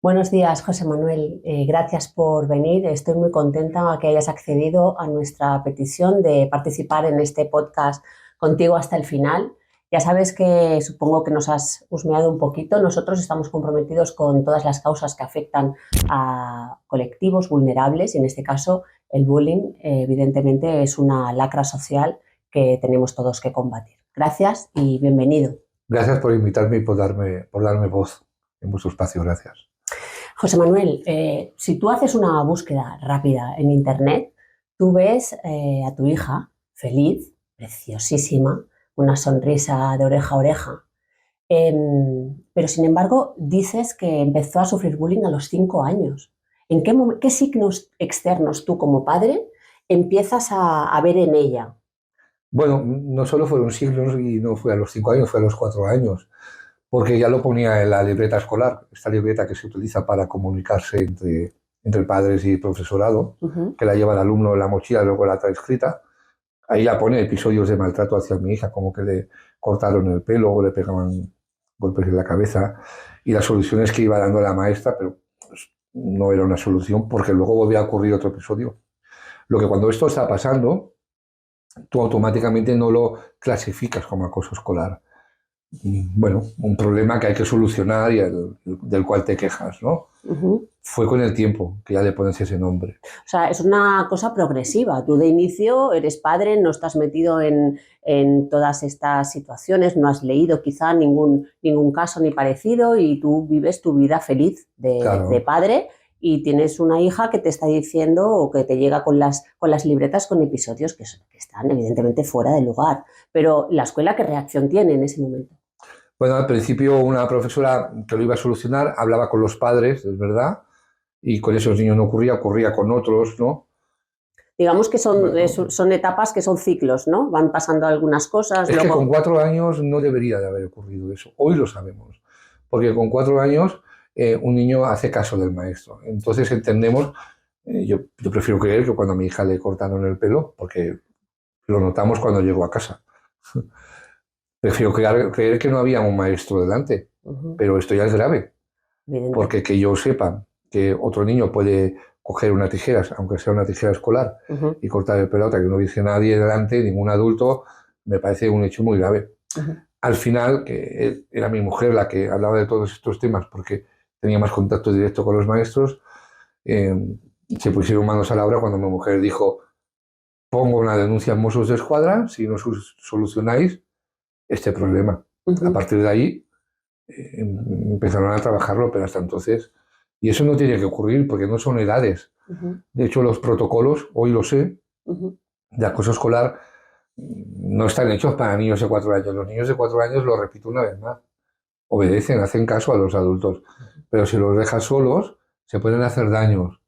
Buenos días, José Manuel. Gracias por venir. Estoy muy contenta que hayas accedido a nuestra petición de participar en este podcast contigo hasta el final. Ya sabes que supongo que nos has husmeado un poquito. Nosotros estamos comprometidos con todas las causas que afectan a colectivos vulnerables y en este caso el bullying, evidentemente, es una lacra social que tenemos todos que combatir. Gracias y bienvenido. Gracias por invitarme y por darme voz en vuestro espacio. Gracias. José Manuel, si tú haces una búsqueda rápida en Internet, tú ves a tu hija feliz, preciosísima, una sonrisa de oreja a oreja, pero sin embargo dices que empezó a sufrir bullying a los 5 años. ¿En qué signos externos tú como padre empiezas a ver en ella? Bueno, no solo fueron siglos y no fue a los 5 años, fue a los 4 años, porque ya lo ponía en la libreta escolar, esta libreta que se utiliza para comunicarse entre padres y profesorado, que la lleva el alumno en la mochila y luego la trae escrita. Ahí ya pone episodios de maltrato hacia mi hija, como que le cortaron el pelo o le pegaban golpes en la cabeza, y las soluciones que iba dando la maestra, pero pues, no era una solución porque luego volvía a ocurrir otro episodio. Lo que cuando esto está pasando, tú automáticamente no lo clasificas como acoso escolar. Bueno, un problema que hay que solucionar y del cual te quejas, ¿no? Fue con el tiempo que ya le pones ese nombre. O sea, es una cosa progresiva. Tú de inicio eres padre, no estás metido en todas estas situaciones, no has leído quizá ningún caso ni parecido y tú vives tu vida feliz Claro. de padre y tienes una hija que te está diciendo o que te llega con las libretas con episodios que están evidentemente fuera de lugar. Pero la escuela, ¿qué reacción tiene en ese momento? Bueno, al principio una profesora que lo iba a solucionar hablaba con los padres, es verdad, y con esos niños no ocurría con otros, ¿no? Digamos que Bueno, son etapas que son ciclos, ¿no? Van pasando algunas cosas, es que luego... con 4 años no debería de haber ocurrido eso. Hoy lo sabemos, porque con 4 años un niño hace caso del maestro. Entonces entendemos, yo prefiero creer que cuando a mi hija le cortaron el pelo, porque lo notamos cuando llegó a casa. Prefiero creer que no había un maestro delante, pero esto ya es grave, porque que yo sepa que otro niño puede coger unas tijeras, aunque sea una tijera escolar, y cortar el pelo, que no hubiese nadie delante, ningún adulto, me parece un hecho muy grave. Al final, que era mi mujer la que hablaba de todos estos temas, porque tenía más contacto directo con los maestros, se pusieron manos a la obra cuando mi mujer dijo: pongo una denuncia en Mossos de Escuadra si no solucionáis este problema. A partir de ahí empezaron a trabajarlo, pero hasta entonces... Y eso no tiene que ocurrir porque no son edades. De hecho, los protocolos, hoy lo sé, de acoso escolar no están hechos para niños de 4 años. Los niños de 4 años, lo repito una vez más, obedecen, hacen caso a los adultos. Pero si los dejas solos, se pueden hacer daños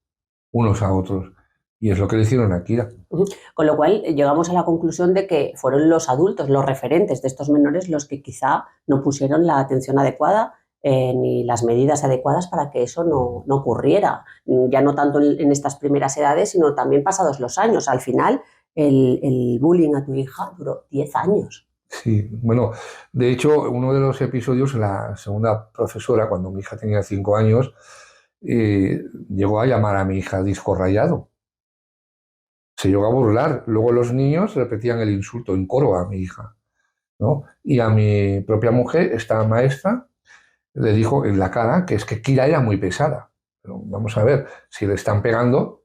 unos a otros. Y es lo que le hicieron a Kira. Con lo cual llegamos a la conclusión de que fueron los adultos, los referentes de estos menores, los que quizá no pusieron la atención adecuada ni las medidas adecuadas para que eso no ocurriera. Ya no tanto en estas primeras edades, sino también pasados los años. Al final, el bullying a tu hija duró 10 años. Sí, bueno, de hecho, uno de los episodios, la segunda profesora, cuando mi hija tenía 5 años, llegó a llamar a mi hija disco rayado. Se llegó a burlar. Luego los niños repetían el insulto en coro a mi hija, ¿no? Y a mi propia mujer, esta maestra, le dijo en la cara que es que Kira era muy pesada. Pero vamos a ver, si le están pegando,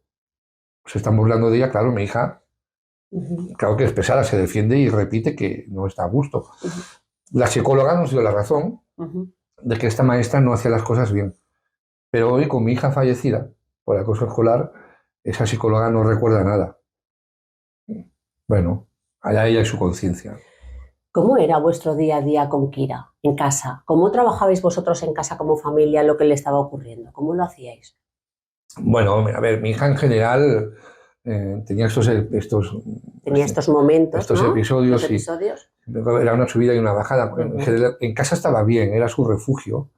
se están burlando de ella, claro, mi hija, claro que es pesada, se defiende y repite que no está a gusto. La psicóloga nos dio la razón de que esta maestra no hacía las cosas bien. Pero hoy, con mi hija fallecida por acoso escolar, esa psicóloga no recuerda nada. Bueno, allá ella y su conciencia. ¿Cómo era vuestro día a día con Kira en casa? ¿Cómo trabajabais vosotros en casa como familia lo que le estaba ocurriendo? ¿Cómo lo hacíais? Bueno, a ver, mi hija en general tenía estos momentos, estos ¿no? episodios, Los episodios. Era una subida y una bajada. En general, en casa estaba bien, era su refugio.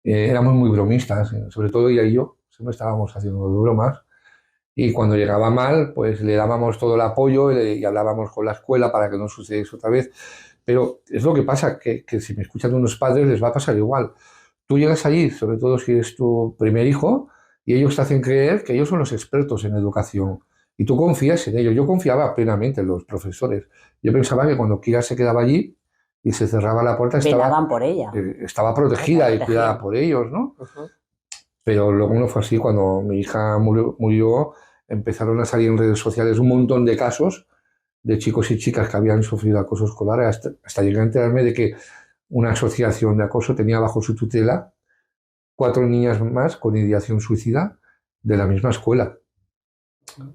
Éramos muy bromistas, sobre todo ella y yo, siempre estábamos haciendo bromas. Y cuando llegaba mal, pues le dábamos todo el apoyo y hablábamos con la escuela para que no sucediese otra vez. Pero es lo que pasa, que si me escuchan unos padres les va a pasar igual. tú llegas allí, sobre todo si es tu primer hijo, y ellos te hacen creer que ellos son los expertos en educación. Y tú confías en ellos. Yo confiaba plenamente en los profesores. Yo pensaba que cuando Kira se quedaba allí y se cerraba la puerta, Velaban por ella. estaba Te protegida y cuidada protegían. por ellos, ¿no? Ujú. Pero luego no fue así. Cuando mi hija murió, empezaron a salir en redes sociales un montón de casos de chicos y chicas que habían sufrido acoso escolar, hasta llegar a enterarme de que una asociación de acoso tenía bajo su tutela 4 niñas más con ideación suicida de la misma escuela.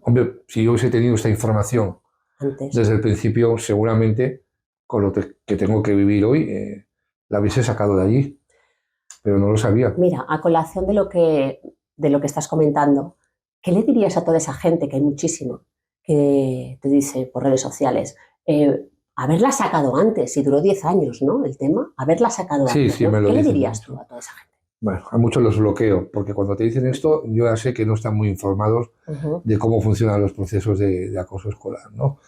Hombre, si yo hubiese tenido esta información Antes. desde el principio, seguramente con lo que tengo que vivir hoy, la hubiese sacado de allí, pero no lo sabía. Mira, a colación de lo que estás comentando, ¿qué le dirías a toda esa gente, que hay muchísimo, que te dice por redes sociales, haberla sacado antes, y duró 10 años, ¿no? El tema, haberla sacado Sí, antes, sí, me ¿no? lo ¿Qué le dicen dirías tú mucho. a toda esa gente? Bueno, a muchos los bloqueo, porque cuando te dicen esto, yo ya sé que no están muy informados Ujú. de cómo funcionan los procesos de acoso escolar, ¿no?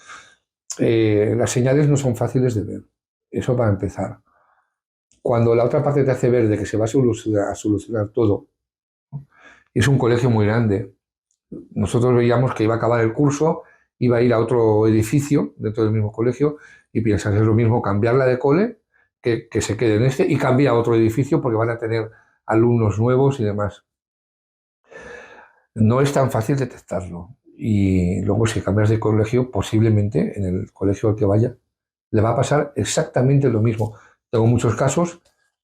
Las señales no son fáciles de ver, eso para empezar. Cuando la otra parte te hace ver de que se va a solucionar todo, ¿no? Es un colegio muy grande. Nosotros veíamos que iba a acabar el curso, iba a ir a otro edificio dentro del mismo colegio y piensas, es lo mismo cambiarla de cole que se quede en este y cambia a otro edificio porque van a tener alumnos nuevos y demás. No es tan fácil detectarlo. Y luego si cambias de colegio, posiblemente en el colegio al que vaya, le va a pasar exactamente lo mismo. Tengo muchos casos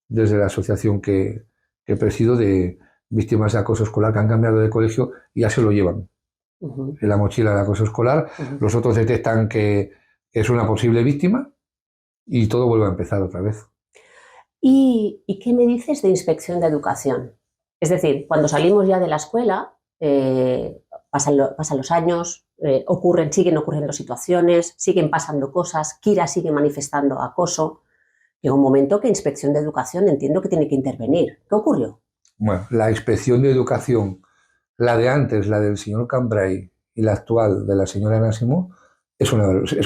desde la asociación que presido de víctimas de acoso escolar que han cambiado de colegio y ya se lo llevan Ujú, en la mochila del acoso escolar. ujú. Los otros detectan que es una posible víctima y todo vuelve a empezar otra vez. ¿Y qué me dices de inspección de educación? Es decir, cuando salimos ya de la escuela, pasan los años, siguen ocurriendo situaciones, siguen pasando cosas, Kira sigue manifestando acoso. Llega un momento que inspección de educación entiendo que tiene que intervenir. ¿Qué ocurrió? Bueno, la inspección de educación, la de antes, la del señor Cambrai y la actual de la señora Násimo, es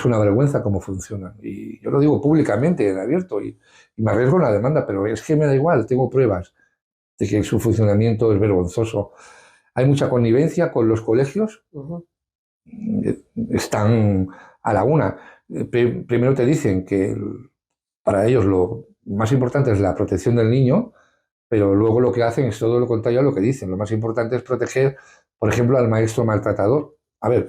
una vergüenza cómo funcionan. Y yo lo digo públicamente, en abierto, y me arriesgo a una demanda, pero es que me da igual, tengo pruebas de que su funcionamiento es vergonzoso. Hay mucha connivencia con los colegios, Ujú, están a la una. Primero te dicen que para ellos lo más importante es la protección del niño, pero luego lo que hacen es todo lo contrario a lo que dicen. Lo más importante es proteger, por ejemplo, al maestro maltratador. A ver,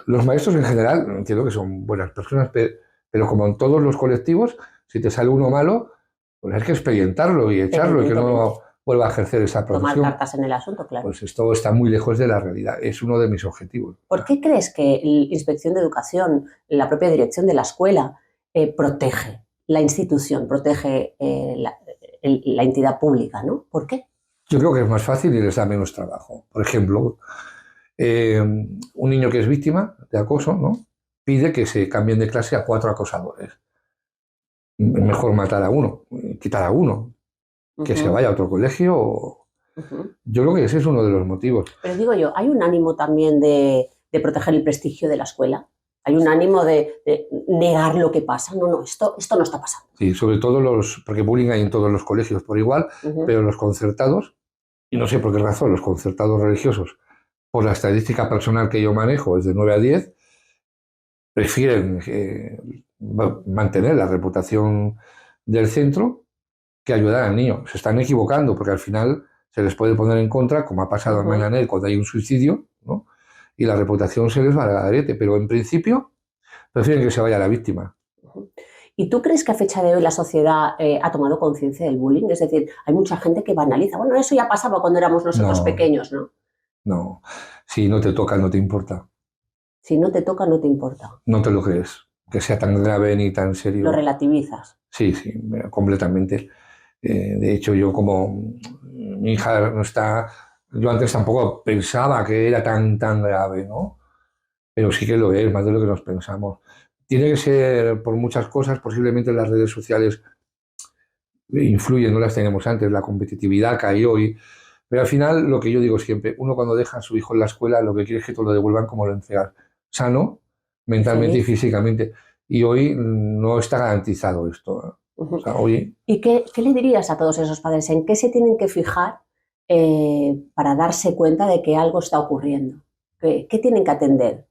los maestros en general, entiendo que son buenas personas, pero como en todos los colectivos, si te sale uno malo, pues hay que expedientarlo y echarlo y que evidentemente. no vuelva a ejercer esa Tomar profesión. cartas en el asunto, claro. Pues esto está muy lejos de la realidad. Es uno de mis objetivos. ¿Por qué crees que la inspección de educación, la propia dirección de la escuela, protege la institución, protege la entidad pública, ¿no? ¿Por qué? Yo creo que es más fácil y les da menos trabajo. Por ejemplo, un niño que es víctima de acoso, ¿no? Pide que se cambien de clase a 4 acosadores. Mejor matar a uno, quitar a uno, que se Ujú, vaya a otro colegio. ujú. Yo creo que ese es uno de los motivos. Pero digo yo, hay un ánimo también de proteger el prestigio de la escuela. Hay un ánimo de negar lo que pasa. No, no, esto no está pasando. Sí, sobre todo porque bullying hay en todos los colegios por igual, Ujú, pero los concertados, y no sé por qué razón, los concertados religiosos, por la estadística personal que yo manejo, es de 9 a 10, prefieren mantener la reputación del centro que ayudar al niño. Se están equivocando porque al final se les puede poner en contra, como ha pasado en ujú. Mañanet cuando hay un suicidio, ¿no? Y la reputación se les va al garete. Pero en principio prefieren que se vaya la víctima. Ujú. ¿Y tú crees que a fecha de hoy la sociedad ha tomado conciencia del bullying? Es decir, hay mucha gente que banaliza. Bueno, eso ya pasaba cuando éramos nosotros No, pequeños, ¿no? no. Si no te toca, no te importa. Si no te toca, no te importa. No te lo crees. Que sea tan grave ni tan Lo serio. relativizas. Sí, sí, completamente. De hecho, yo como mi hija no está, yo antes tampoco pensaba que era tan grave, ¿no? Pero sí que lo es, más de lo que nos pensamos. Tiene que ser por muchas cosas, posiblemente las redes sociales influyen, no las tenemos antes, la competitividad que hay hoy, pero al final lo que yo digo siempre, uno cuando deja a su hijo en la escuela lo que quiere es que todo lo devuelvan como lo entregas, sano, Y mentalmente y feliz. físicamente. Y hoy no está garantizado esto. O sea, hoy... ¿Y qué le dirías a todos esos padres? ¿En qué se tienen que fijar para darse cuenta de que algo está ocurriendo? ¿Qué tienen que atender?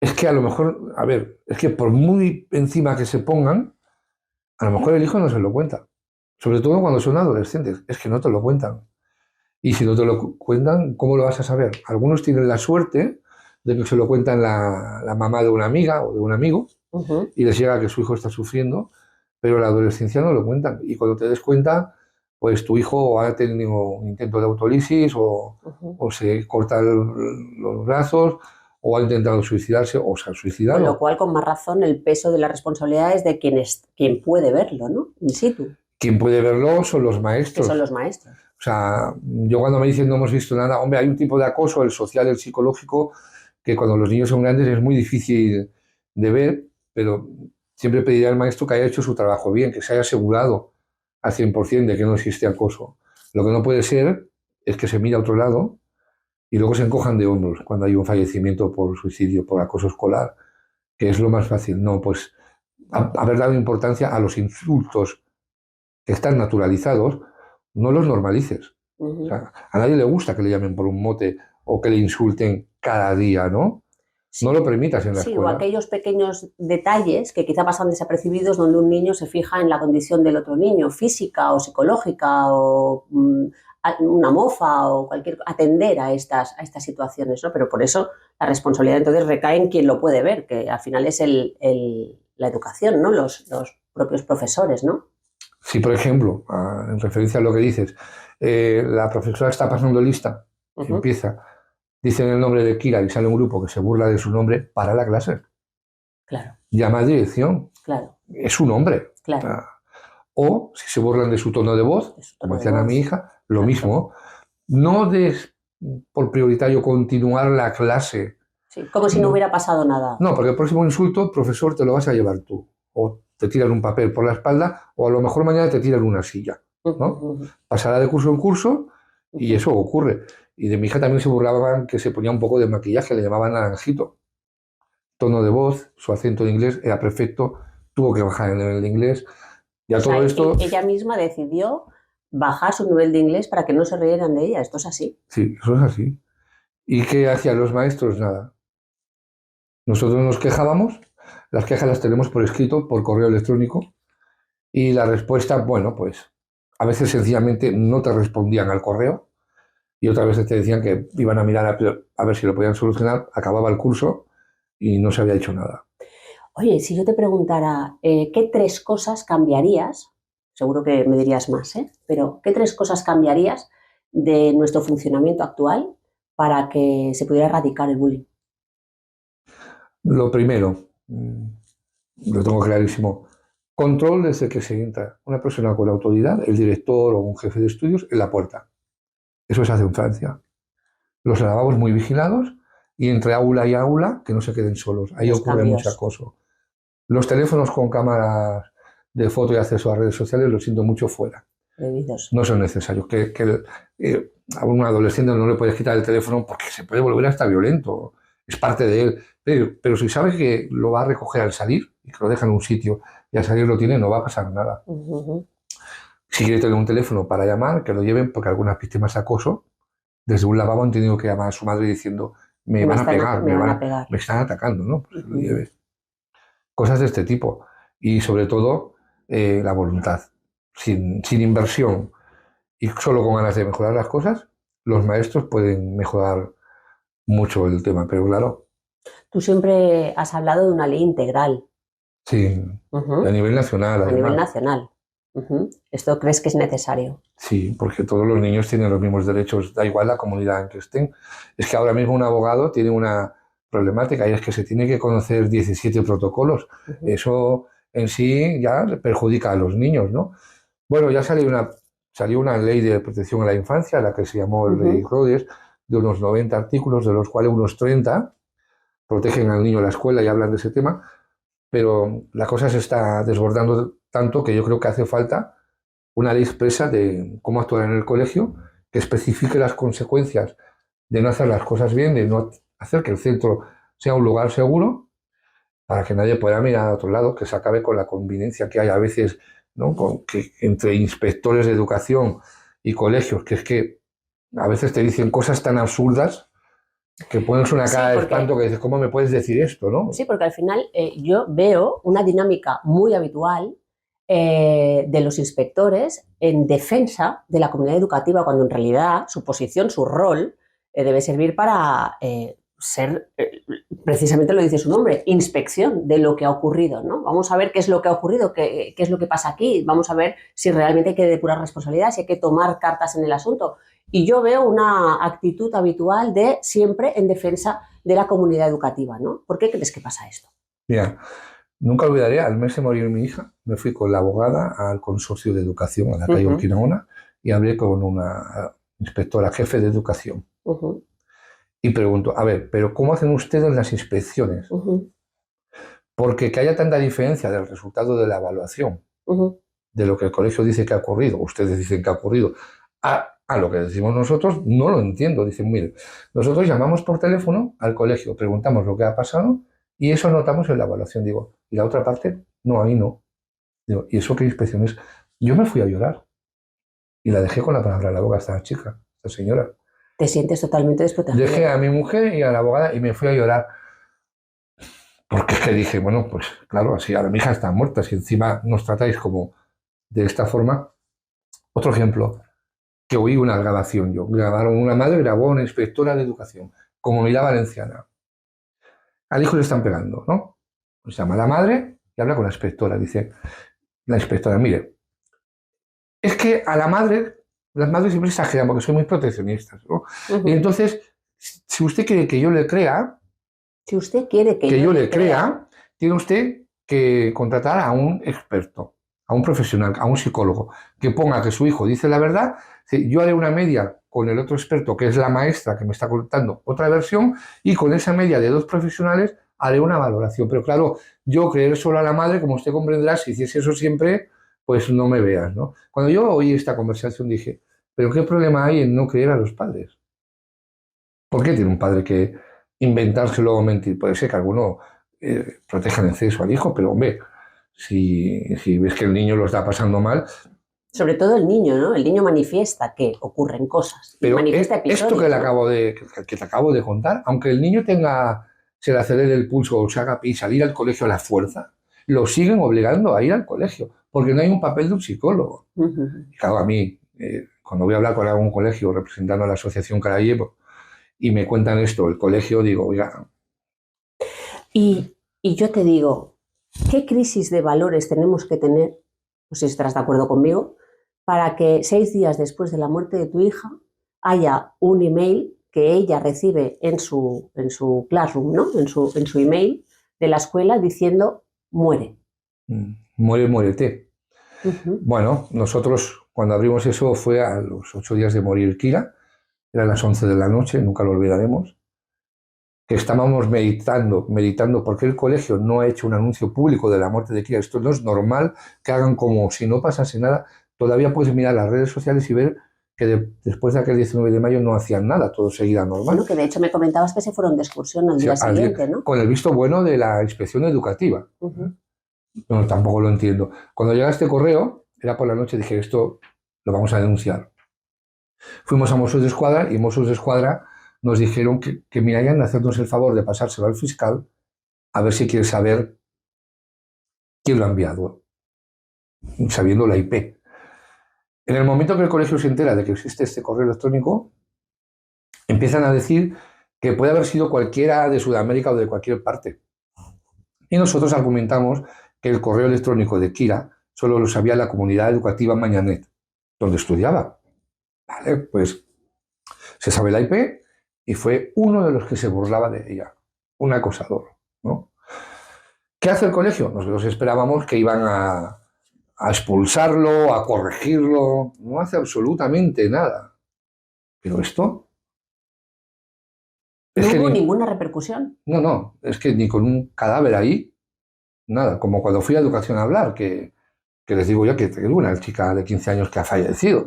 Es que a lo mejor, a ver, es que por muy encima que se pongan, a lo mejor el hijo no se lo cuenta. Sobre todo cuando son adolescentes, es que no te lo cuentan. Y si no te lo cuentan, ¿cómo lo vas a saber? Algunos tienen la suerte de que se lo cuentan la mamá de una amiga o de un amigo y les llega que su hijo está sufriendo, pero en la adolescencia no lo cuentan. Y cuando te des cuenta, pues tu hijo ha tenido un intento de autolisis o se corta los brazos o ha intentado suicidarse o se ha Con lo suicidado. cual, con más razón, el peso de la responsabilidad es de quien puede verlo, ¿no? In situ, Quien puede verlo son los que son maestros. los maestros. O sea, yo cuando me dicen no hemos visto nada, hombre, hay un tipo de acoso, el social, el psicológico, que cuando los niños son grandes es muy difícil de ver, pero siempre pediría al maestro que haya hecho su trabajo bien, que se haya asegurado al 100% de que no existe acoso. Lo que no puede ser es que se mire a otro lado y luego se encojan de hombros cuando hay un fallecimiento por suicidio, por acoso escolar, que es lo más fácil. No, pues haber dado importancia a los insultos que están naturalizados, no los normalices. O sea, a nadie le gusta que le llamen por un mote o que le insulten cada día, ¿no? No Sí, lo permitas en la sí, o escuela. aquellos pequeños detalles que quizá pasan desapercibidos donde un niño se fija en la condición del otro niño, física o psicológica o una mofa o cualquier atender a estas situaciones, ¿no? Pero por eso la responsabilidad entonces recae en quien lo puede ver, que al final es la educación, ¿no? Los propios profesores, ¿no? Si, por ejemplo, en referencia a lo que dices, la profesora está pasando lista, empieza, dicen el nombre de Kira y sale un grupo que se burla de su nombre, para la clase. Claro, Llama a dirección. claro, Es su nombre. claro. O si se burlan de su tono de voz, De su como tono de decían a mi voz. hija, lo Exacto. mismo. No des por prioritario continuar la clase. Sí, como si no No, hubiera pasado nada. no, porque el próximo insulto, profesor, te lo vas a llevar tú. O te tiran un papel por la espalda, o a lo mejor mañana te tiran una silla, ¿no? Pasará de curso en curso y eso ocurre. Y de mi hija también se burlaban que se ponía un poco de maquillaje, le llamaban naranjito. Tono de voz, su acento de inglés era perfecto, tuvo que bajar el nivel de inglés. Y O a sea, todo esto, ella misma decidió bajar su nivel de inglés para que no se rieran de ella. Esto es así. sí, eso es así. ¿Y qué hacían los maestros? Nada. Nosotros nos quejábamos, las quejas las tenemos por escrito, por correo electrónico, y la respuesta, bueno, pues a veces sencillamente no te respondían al correo y otras veces te decían que iban a mirar a ver si lo podían solucionar, acababa el curso y no se había hecho nada. Oye, si yo te preguntara, ¿qué 3 cosas cambiarías? Seguro que me dirías más, ¿eh? Pero ¿qué 3 cosas cambiarías de nuestro funcionamiento actual para que se pudiera erradicar el bullying? Lo primero, lo tengo clarísimo, control desde que se entra una persona con autoridad, el director o un jefe de estudios, en la puerta. Eso se hace en Francia. Los lavabos muy vigilados y entre aula y aula que no se queden solos. Ahí Los ocurre mucho cambios acoso. Los teléfonos con cámaras de foto y acceso a redes sociales, lo siento mucho, fuera. debidos. No son necesarios. A un adolescente no le puedes quitar el teléfono porque se puede volver hasta violento. Es parte de él. Pero si sabe que lo va a recoger al salir y que lo deja en un sitio y al salir lo tiene, no va a pasar nada. Si quiere tener un teléfono para llamar, que lo lleven, porque algunas víctimas de acoso, desde un lavabo han tenido que llamar a su madre diciendo, me van a pegar, Me van a pegar. me están atacando, ¿no? Pues que lo lleves. Cosas de este tipo. Y sobre todo, la voluntad. Sin inversión y solo con ganas de mejorar las cosas, los maestros pueden mejorar mucho el tema. Pero claro, Tú siempre has hablado de una ley integral. sí, a nivel nacional, A nivel además. nacional. ¿Esto crees que es necesario? Sí, porque todos los niños tienen los mismos derechos, da igual la comunidad en que estén. Es que ahora mismo un abogado tiene una problemática y es que se tiene que conocer 17 protocolos. Eso en sí ya perjudica a los niños, ¿no? Bueno, ya salió una ley de protección a la infancia, la que se llamó Ley Rhodes, de unos 90 artículos, de los cuales unos 30 protegen al niño en la escuela y hablan de ese tema, pero la cosa se está desbordando tanto que yo creo que hace falta una ley expresa de cómo actuar en el colegio que especifique las consecuencias de no hacer las cosas bien, de no hacer que el centro sea un lugar seguro para que nadie pueda mirar a otro lado, que se acabe con la convivencia que hay a veces ¿no? Que entre inspectores de educación y colegios, que es que a veces te dicen cosas tan absurdas que pones una Sí, cara de porque, espanto que dices, ¿cómo me puedes decir esto, no? sí, porque al final yo veo una dinámica muy habitual de los inspectores en defensa de la comunidad educativa, cuando en realidad su posición, su rol, debe servir para ser, precisamente lo dice su nombre, inspección de lo que ha ocurrido, ¿no? Vamos a ver qué es lo que ha ocurrido, qué es lo que pasa aquí, vamos a ver si realmente hay que depurar responsabilidades, si hay que tomar cartas en el asunto. Y yo veo una actitud habitual de siempre en defensa de la comunidad educativa, ¿no? ¿Por qué crees que pasa esto? Mira, nunca olvidaré, al mes de morir mi hija, me fui con la abogada al consorcio de educación, a la calle Uh-huh, Urquinaona, y hablé con una inspectora jefe de educación. uh-huh, Y pregunto, a ver, ¿pero cómo hacen ustedes las inspecciones? uh-huh, Porque que haya tanta diferencia del resultado de la evaluación, uh-huh. de lo que el colegio dice que ha ocurrido, ustedes dicen que ha ocurrido, a lo que decimos nosotros, no lo entiendo. Dicen, mire, nosotros llamamos por teléfono al colegio, preguntamos lo que ha pasado y eso anotamos en la evaluación. Digo, ¿y la otra parte? No, ahí no. Digo, ¿y eso qué inspección es? Yo me fui a llorar y la dejé con la palabra en la boca a esta chica, esta señora. Te sientes totalmente Dejé desprotegido. a mi mujer y a la abogada y me fui a llorar. Porque es que dije, bueno, pues claro, así ahora mi hija está muerta, si encima nos tratáis como de esta forma. Otro ejemplo, que oí una grabación yo. Grabaron, una madre grabó a una inspectora de educación, Comunidad Valenciana. Al hijo le están pegando, ¿no? Pues llama a la madre y habla con la inspectora. Dice, la inspectora, mire, es que a la madre, las madres siempre exageran porque son muy proteccionistas, ¿no? Y Uh-huh. entonces, si usted quiere que yo le crea, Si usted quiere que que yo yo le le crea, crea, tiene usted que contratar a un experto, a un profesional, a un psicólogo, que ponga que su hijo dice la verdad. Yo haré una media con el otro experto, que es la maestra que me está contando otra versión, y con esa media de dos profesionales haré una valoración. Pero claro, yo creer solo a la madre, como usted comprenderá, si hiciese eso siempre, pues no me veas, ¿no? Cuando yo oí esta conversación dije, ¿pero qué problema hay en no creer a los padres? ¿Por qué tiene un padre que inventárselo o mentir? Puede ser que alguno proteja en exceso al hijo, pero hombre, si ves que el niño lo está pasando mal, sobre todo el niño, ¿no? El niño manifiesta que ocurren cosas y pero manifiesta esto que, episodios, ¿no? que te acabo de contar, aunque el niño se le acelere el pulso o se haga pis, salir al colegio a la fuerza, lo siguen obligando a ir al colegio, porque no hay un papel de un psicólogo. Uh-huh. Y claro, a mí, cuando voy a hablar con algún colegio representando a la Asociación Carayevo y me cuentan esto, el colegio, digo, oiga, Y yo te digo, ¿qué crisis de valores tenemos que tener, no sé si estarás de acuerdo conmigo, para que 6 días después de la muerte de tu hija haya un email que ella recibe en su Classroom, ¿no? En su email de la escuela diciendo muere? muere, muérete. Uh-huh. Bueno, nosotros cuando abrimos eso fue a los 8 días de morir Kira, eran las 11 de la noche, nunca lo olvidaremos, que estábamos meditando, porque el colegio no ha hecho un anuncio público de la muerte de Kira. Esto no es normal que hagan como si no pasase nada. Todavía puedes mirar las redes sociales y ver que después de aquel 19 de mayo no hacían nada, todo seguía normal. Bueno, que de hecho me comentabas que se fueron de excursión al O sea, día siguiente, ¿no? con el visto bueno de la inspección educativa. Uh-huh. No, tampoco lo entiendo. Cuando llega este correo, era por la noche, dije, esto lo vamos a denunciar. Fuimos a Mossos de Escuadra y Mossos de Escuadra nos dijeron que mirarían de hacernos el favor de pasárselo al fiscal a ver si quiere saber quién lo ha enviado, sabiendo la IP. En el momento que el colegio se entera de que existe este correo electrónico, empiezan a decir que puede haber sido cualquiera de Sudamérica o de cualquier parte. Y nosotros argumentamos que el correo electrónico de Kira solo lo sabía la comunidad educativa Mañanet, donde estudiaba. Vale, pues se sabe la IP y fue uno de los que se burlaba de ella, un acosador, ¿no? ¿Qué hace el colegio? Nosotros esperábamos que iban a expulsarlo, a corregirlo, no hace absolutamente nada. Pero esto es No que hubo ni, ninguna repercusión. no, es que ni con un cadáver ahí, nada, como cuando fui a educación a hablar, que les digo yo que tengo una chica de 15 años que ha fallecido,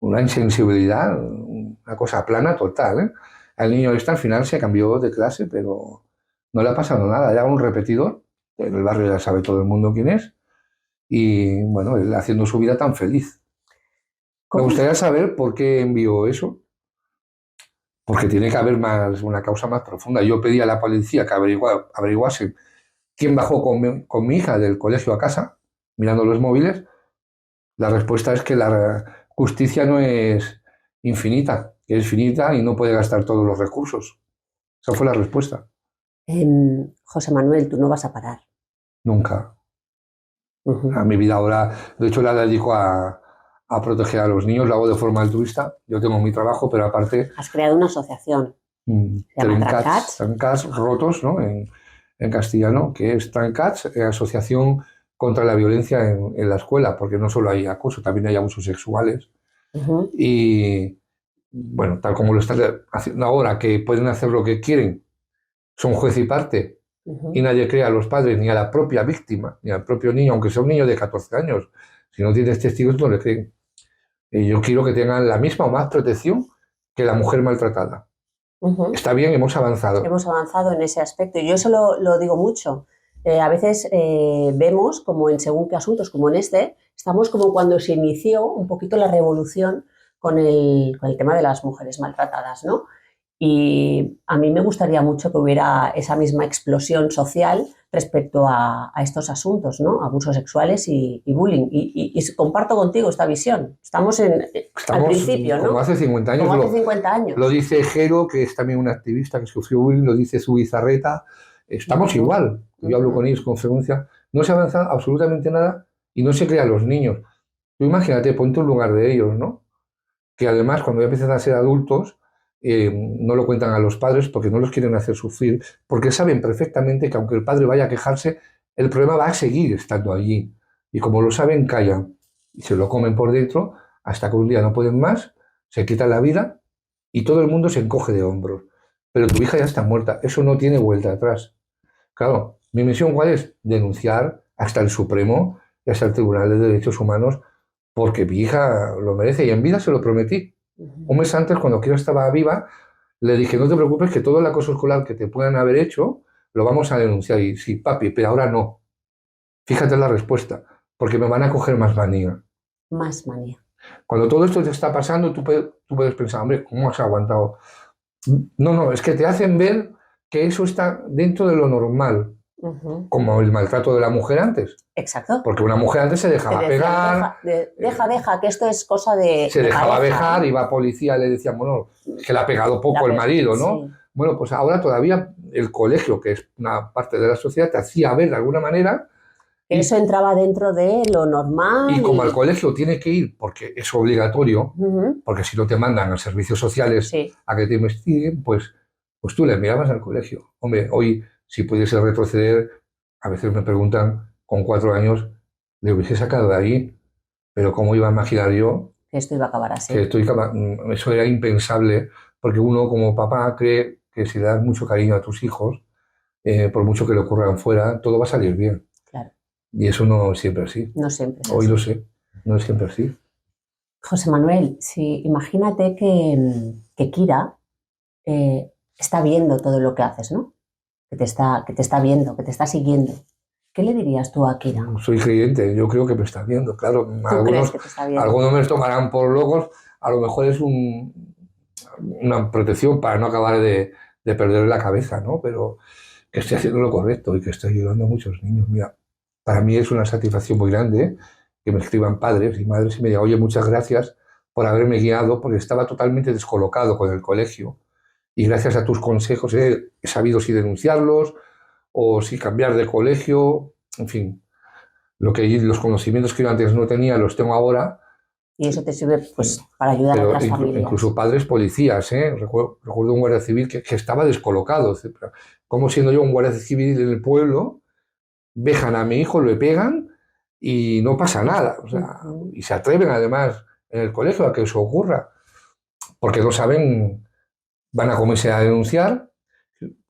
una insensibilidad, una cosa plana total, ¿eh? El niño este al final se cambió de clase, pero no le ha pasado nada. Era un repetidor, en el barrio ya sabe todo el mundo quién es, y bueno, él haciendo su vida tan feliz. Me ¿Cómo? gustaría saber por qué envió eso, porque tiene que haber una causa más profunda. Yo pedí a la policía que averiguase quién bajó con mi hija del colegio a casa, mirando los móviles. La respuesta es que la justicia no es infinita, que es finita y no puede gastar todos los recursos. Esa fue la respuesta. José Manuel, tú no vas a parar. Nunca. A Ujú. mi vida ahora, de hecho, la dedico a proteger a los niños, lo hago de forma altruista. Yo tengo mi trabajo, pero aparte, Has creado una asociación, se llama Trencats, Trancats. Trencats rotos, ¿no? En castellano, que es Trencats, Asociación contra la Violencia en la Escuela, porque no solo hay acoso, también hay abusos sexuales. Ujú, Y bueno, tal como lo están haciendo ahora, que pueden hacer lo que quieren, son juez y parte, y ujú. nadie cree a los padres, ni a la propia víctima, ni al propio niño, aunque sea un niño de 14 años. Si no tienes testigos, no le creen. Y yo quiero que tengan la misma o más protección que la mujer maltratada. Ujú. Está bien, hemos avanzado. Hemos avanzado en ese aspecto. Yo eso lo digo mucho. A veces vemos como en según qué asuntos, como en este, estamos como cuando se inició un poquito la revolución con el tema de las mujeres maltratadas, ¿no? Y a mí me gustaría mucho que hubiera esa misma explosión social respecto a estos asuntos, ¿no? Abusos sexuales y bullying. Y comparto contigo esta visión. Estamos al Estamos principio, como ¿no? hace 50 años, Como hace 50 lo años. dice Jero, que es también un activista que sufrió bullying, lo dice Zubizarreta. Estamos Ujú, igual. Yo hablo ujú. con ellos con frecuencia. No se avanza absolutamente nada y no se crean los niños. Tú imagínate, ponte en lugar de ellos, ¿no? Que además cuando ya empiezan a ser adultos, no lo cuentan a los padres porque no los quieren hacer sufrir, porque saben perfectamente que aunque el padre vaya a quejarse, el problema va a seguir estando allí. Y como lo saben, callan y se lo comen por dentro hasta que un día no pueden más, se quitan la vida y todo el mundo se encoge de hombros. Pero tu hija ya está muerta, eso no tiene vuelta atrás. Claro, mi misión cuál es? Denunciar hasta el Supremo y hasta el Tribunal de Derechos Humanos porque mi hija lo merece y en vida se lo prometí. Un Ujú. mes antes, cuando Kira estaba viva, le dije, no te preocupes que todo el acoso escolar que te puedan haber hecho lo vamos a denunciar. Y sí, papi, pero ahora no. Fíjate la respuesta, porque me van a coger más manía. Más manía. Cuando todo esto te está pasando, tú puedes pensar, hombre, ¿cómo has aguantado? No, no, es que te hacen ver que eso está dentro de lo normal, Ujú. como el maltrato de la mujer antes. Exacto. Porque una mujer antes se Te dejaba decían, pegar, deja, deja, que esto es cosa se de dejaba pareja, dejar, ¿no? iba a policía, le decían, bueno, que le ha pegado poco el marido, ¿no? Sí. Bueno, pues ahora todavía el colegio, que es una parte de la sociedad, te hacía ver de alguna manera Que y, eso entraba dentro de lo y normal como al colegio tiene que ir, porque es obligatorio, Ujú. porque si no te mandan a servicios sociales Sí. a que te investiguen, pues tú le enviabas al colegio. Hombre, hoy, si pudiese retroceder, a veces me preguntan, con 4 años, le hubiese sacado de ahí, pero ¿cómo iba a imaginar yo Que esto iba a acabar que así. eso era impensable, porque uno como papá cree que si le das mucho cariño a tus hijos, por mucho que le ocurran fuera, todo va a salir bien. Claro, Y eso no es siempre así. no siempre es Hoy lo así. sé, no es siempre así. José Manuel, si imagínate que Kira está viendo todo lo que haces, ¿no? Que te está viendo, que te está siguiendo. ¿Qué le dirías tú a Kira? Soy creyente, yo creo que me está viendo. Claro, ¿Tú crees que te está viendo? algunos me tomarán por locos, a lo mejor es una protección para no acabar de perder la cabeza, ¿no? Pero que estoy haciendo lo correcto y que estoy ayudando a muchos niños. Mira, para mí es una satisfacción muy grande que me escriban padres y madres y me digan, oye, muchas gracias por haberme guiado, porque estaba totalmente descolocado con el colegio. Y gracias a tus consejos he sabido si denunciarlos o si cambiar de colegio, en fin, los conocimientos que yo antes no tenía los tengo ahora, Y eso te sirve pues para ayudar a pero otras incluso familias. padres policías, ¿eh? Recuerdo un guardia civil que estaba descolocado. Como siendo yo un guardia civil en el pueblo, vejan a mi hijo, le pegan y no pasa nada. O sea, Ujú. y se atreven además en el colegio a que eso ocurra, porque no saben, van a comerse a denunciar.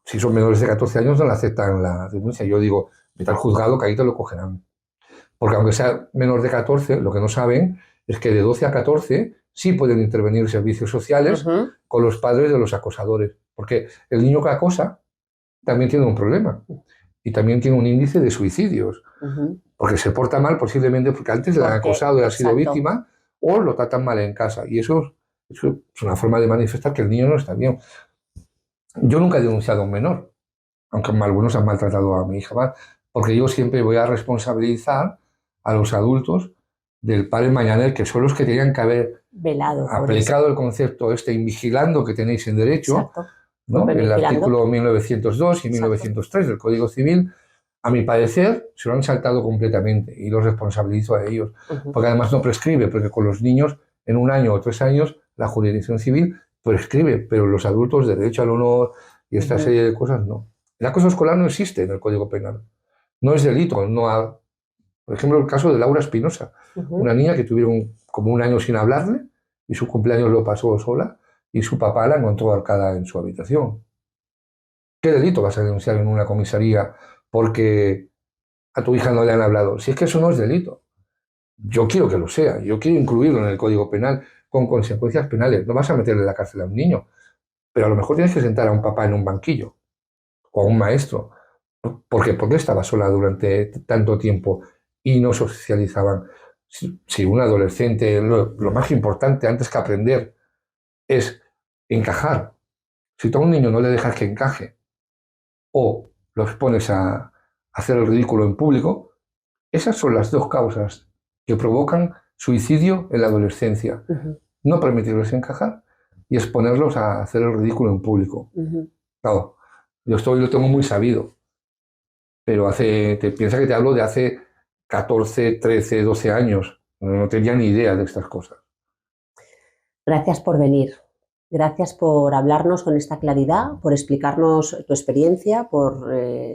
Si son menores de 14 años no le aceptan la denuncia. Yo digo, vete al juzgado que ahí te lo cogerán. Porque aunque sea menor de 14, lo que no saben es que de 12 a 14 sí pueden intervenir servicios sociales Ujú. con los padres de los acosadores. Porque el niño que acosa también tiene un problema. y también tiene un índice de suicidios, porque se porta mal posiblemente porque antes le han acosado y ha sido víctima, o lo tratan mal en casa. Y eso es una forma de manifestar que el niño no está bien. Yo nunca he denunciado a un menor, aunque algunos han maltratado a mi hija más, porque yo siempre voy a responsabilizar a los adultos del padre mañanero, que son los que tenían que haber aplicado el concepto vigilando que tenéis en derecho, ¿no? El artículo 1902 y 1903 del Código Civil. A mi parecer, se lo han saltado completamente y los responsabilizo a ellos. Porque además no prescribe, porque con los niños, en 1 año o 3 años, la jurisdicción civil prescribe, pero los adultos, derecho al honor y esta serie de cosas, no. El acoso escolar no existe en el Código Penal. No es delito. Por ejemplo, el caso de Laura Espinosa, una niña que tuvieron como 1 año sin hablarle y su cumpleaños lo pasó sola y su papá la encontró ahorcada en su habitación. ¿Qué delito vas a denunciar en una comisaría porque a tu hija no le han hablado? Si es que eso no es delito. Yo quiero que lo sea. Yo quiero incluirlo en el Código Penal con consecuencias penales. No vas a meterle en la cárcel a un niño, pero a lo mejor tienes que sentar a un papá en un banquillo o a un maestro. ¿Por qué? ¿Por qué estaba sola durante tanto tiempo y no socializaban? Si un adolescente, lo más importante antes que aprender es encajar. Si tú a un niño no le dejas que encaje o lo expones a hacer el ridículo en público, esas son las 2 causas que provocan suicidio en la adolescencia. No permitirles encajar y exponerlos a hacer el ridículo en público. Claro, yo lo tengo muy sabido, pero piensa que te hablo de hace 14, 13, 12 años. No tenía ni idea de estas cosas. Gracias por venir. Gracias por hablarnos con esta claridad, por explicarnos tu experiencia, por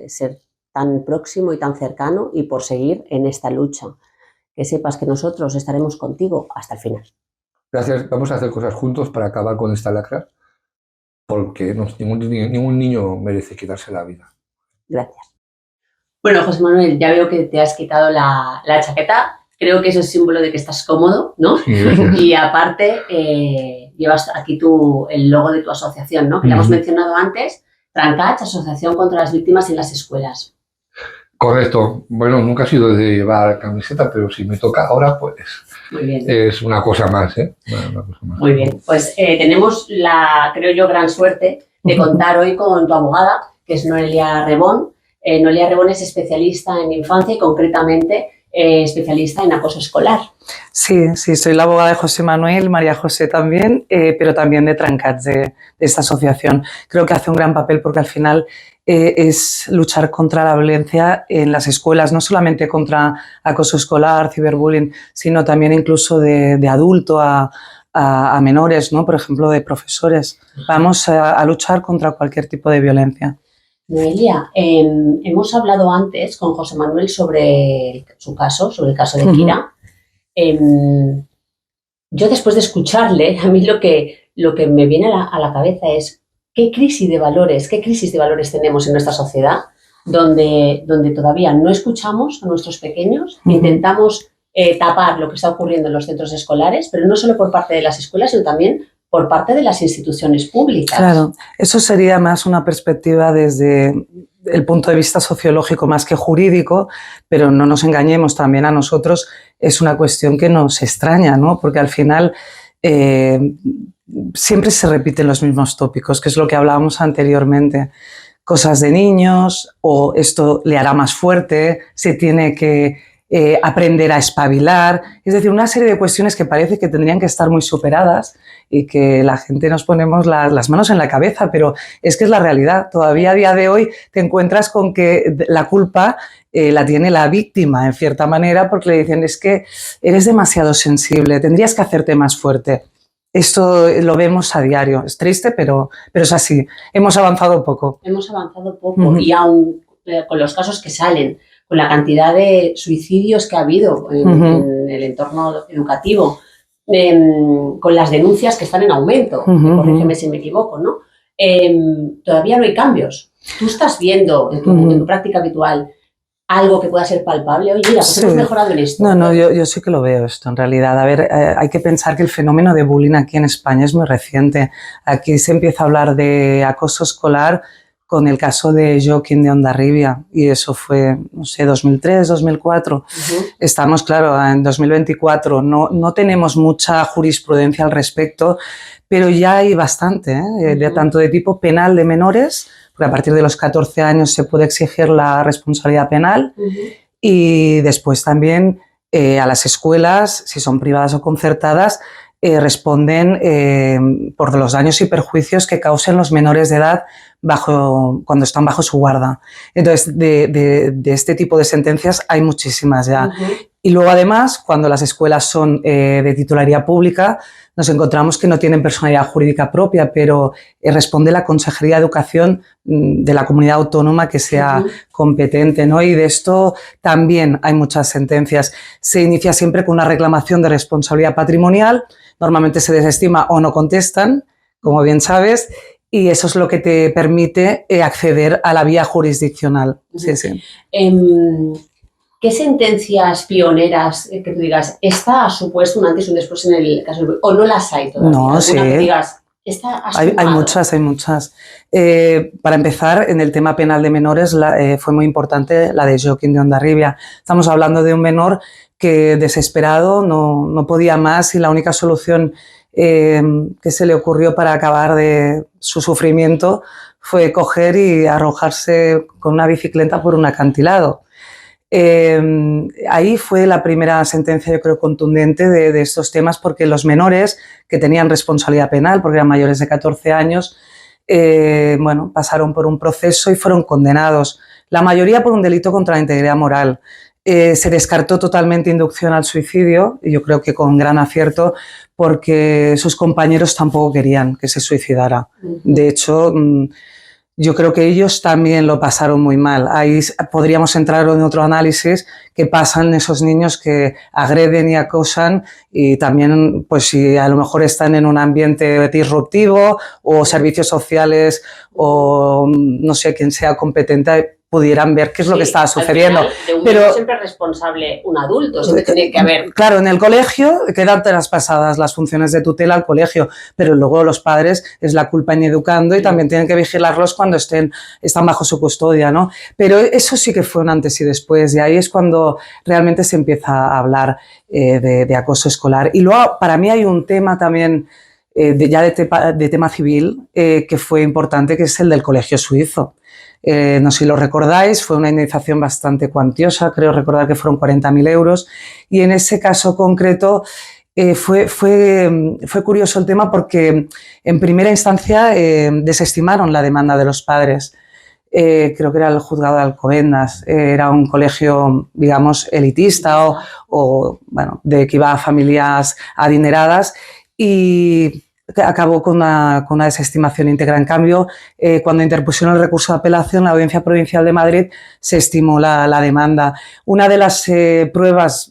ser tan próximo y tan cercano y por seguir en esta lucha. Que sepas que nosotros estaremos contigo hasta el final. Gracias. Vamos a hacer cosas juntos para acabar con esta lacra, porque ningún niño merece quitarse la vida. Gracias. Bueno, José Manuel, ya veo que te has quitado la chaqueta. Creo que eso es símbolo de que estás cómodo, ¿no? Sí, y aparte, llevas aquí el logo de tu asociación, ¿no? Que la hemos mencionado antes, Trancach, Asociación contra las Víctimas en las Escuelas. Correcto. Bueno, nunca he sido de llevar camiseta, pero si me toca ahora, pues muy bien. Es una cosa más, ¿eh? Una cosa más. Muy bien. Pues tenemos creo yo, gran suerte de contar hoy con tu abogada, que es Noelia Rebón. Noelia Rebón es especialista en infancia y concretamente especialista en acoso escolar. Sí, soy la abogada de José Manuel, María José también, pero también de Trancach, de esta asociación. Creo que hace un gran papel porque al final es luchar contra la violencia en las escuelas, no solamente contra acoso escolar, ciberbullying, sino también incluso de adulto a menores, ¿no? Por ejemplo, de profesores. Vamos a luchar contra cualquier tipo de violencia. Noelia, hemos hablado antes con José Manuel sobre su caso, sobre el caso de Kira. Yo después de escucharle, a mí lo que me viene a la cabeza es qué crisis de valores tenemos en nuestra sociedad donde todavía no escuchamos a nuestros pequeños, intentamos tapar lo que está ocurriendo en los centros escolares, pero no solo por parte de las escuelas, sino también por parte de las instituciones públicas. Claro, eso sería más una perspectiva desde el punto de vista sociológico más que jurídico, pero no nos engañemos, también a nosotros es una cuestión que nos extraña, ¿no? Porque al final siempre se repiten los mismos tópicos, que es lo que hablábamos anteriormente. Cosas de niños, o esto le hará más fuerte, se tiene que aprender a espabilar, es decir, una serie de cuestiones que parece que tendrían que estar muy superadas y que la gente nos ponemos las manos en la cabeza, pero es que es la realidad. Todavía a día de hoy te encuentras con que la culpa la tiene la víctima, en cierta manera, porque le dicen es que eres demasiado sensible, tendrías que hacerte más fuerte. Esto lo vemos a diario. Es triste, pero es así. Hemos avanzado poco. Hemos avanzado poco y aún con los casos que salen, con la cantidad de suicidios que ha habido en el entorno educativo, con las denuncias que están en aumento, corrígeme si me equivoco, ¿no? Todavía no hay cambios. ¿Tú estás viendo en tu práctica habitual algo que pueda ser palpable? Oye, mira, pues hemos mejorado en esto. No, yo sí que lo veo esto, en realidad. A ver, hay que pensar que el fenómeno de bullying aquí en España es muy reciente. Aquí se empieza a hablar de acoso escolar con el caso de Joaquín de Hondarribia, y eso fue, no sé, 2003, 2004. Estamos, claro, en 2024, no tenemos mucha jurisprudencia al respecto, pero ya hay bastante, tanto de tipo penal de menores, porque a partir de los 14 años se puede exigir la responsabilidad penal, y después también a las escuelas, si son privadas o concertadas, responden por los daños y perjuicios que causen los menores de edad cuando están bajo su guarda. Entonces, de este tipo de sentencias hay muchísimas ya. Y luego, además, cuando las escuelas son de titularidad pública, nos encontramos que no tienen personalidad jurídica propia, pero responde la Consejería de Educación de la comunidad autónoma que sea competente, ¿no? Y de esto también hay muchas sentencias. Se inicia siempre con una reclamación de responsabilidad patrimonial, normalmente se desestima o no contestan, como bien sabes, y eso es lo que te permite acceder a la vía jurisdiccional. Sí, sí. ¿Qué sentencias pioneras que tú digas, esta ha supuesto un antes y un después en el caso del... o no las hay todavía? No, sí. Que digas, esta ha hay muchas. Para empezar, en el tema penal de menores fue muy importante la de Joaquín de Hondarribia. Estamos hablando de un menor que desesperado no podía más, y la única solución que se le ocurrió para acabar de su sufrimiento fue coger y arrojarse con una bicicleta por un acantilado. Ahí fue la primera sentencia, yo creo, contundente de estos temas, porque los menores que tenían responsabilidad penal, porque eran mayores de 14 años, pasaron por un proceso y fueron condenados, la mayoría por un delito contra la integridad moral. Se descartó totalmente inducción al suicidio, y yo creo que con gran acierto, porque sus compañeros tampoco querían que se suicidara. De hecho, yo creo que ellos también lo pasaron muy mal. Ahí podríamos entrar en otro análisis, qué pasan esos niños que agreden y acosan, y también, pues, si a lo mejor están en un ambiente disruptivo o servicios sociales o no sé, quien sea competente, pudieran ver qué es lo que estaba sucediendo. De un pero siempre es responsable un adulto, siempre tiene que haber... Claro, en el colegio quedan traspasadas las funciones de tutela al colegio, pero luego los padres es la culpa en educando, y también tienen que vigilarlos cuando están bajo su custodia, ¿no? Pero eso sí que fue un antes y después, y ahí es cuando realmente se empieza a hablar de acoso escolar. Y luego, para mí, hay un tema también de tema civil que fue importante, que es el del colegio suizo. No sé si lo recordáis, fue una indemnización bastante cuantiosa, creo recordar que fueron 40.000 euros, y en ese caso concreto fue curioso el tema, porque en primera instancia desestimaron la demanda de los padres. Creo que era el juzgado de Alcobendas, era un colegio, digamos, elitista o que iba a familias adineradas, y acabó con una desestimación íntegra. En cambio, cuando interpusieron el recurso de apelación, la Audiencia Provincial de Madrid se estimó la demanda. Una de las pruebas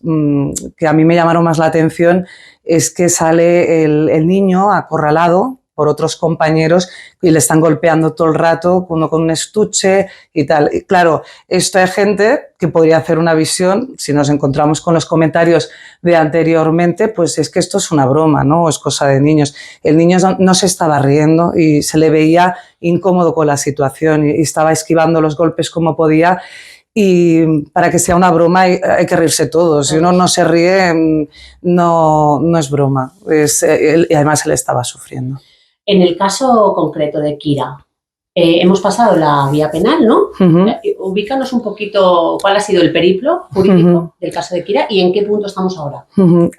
que a mí me llamaron más la atención es que sale el niño acorralado por otros compañeros y le están golpeando todo el rato, uno con un estuche y tal. Y claro, esto hay gente que podría hacer una visión, si nos encontramos con los comentarios de anteriormente, pues es que esto es una broma, ¿no? Es cosa de niños. El niño no se estaba riendo y se le veía incómodo con la situación y estaba esquivando los golpes como podía. Y para que sea una broma hay que reírse todos. Si uno no se ríe, no es broma. Y además él estaba sufriendo. En el caso concreto de Kira, hemos pasado la vía penal, ¿no? Ubícanos un poquito cuál ha sido el periplo jurídico del caso de Kira y en qué punto estamos ahora.